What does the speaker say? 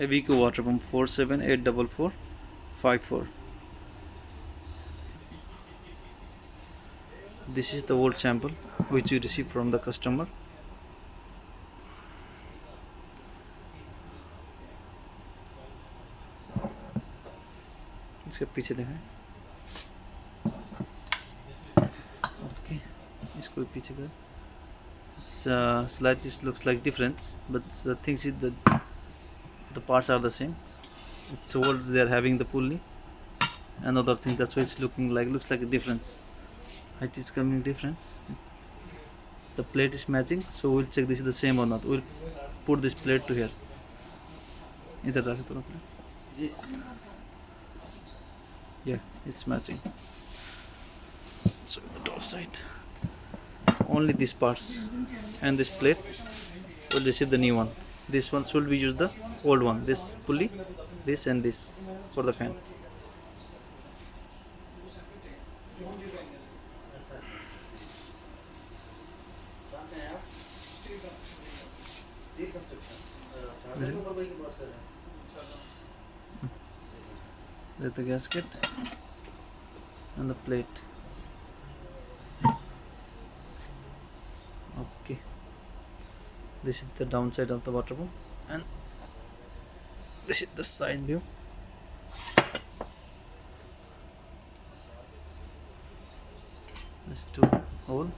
IVECO water pump 47844454. This is the old sample which you received from the customer. इसके पीछे देखें. Okay, इसको पीछे कर. Slightly looks like difference, but the thing is that the parts are the same. It's old. They are having the pulley. Another thing, that's why it's looks like a difference. Height is coming difference. The plate is matching, so we'll check this is the same or not. We'll put this plate to here. इधर रखे पूरा plate. Yeah, it's matching. So the top side, only these parts and this plate will receive the new one. This one should be used the old one. This pulley, this and this for the fan. There's the gasket and the plate. Okay, this is the downside of the water pump, and this is the side view. There's two holes.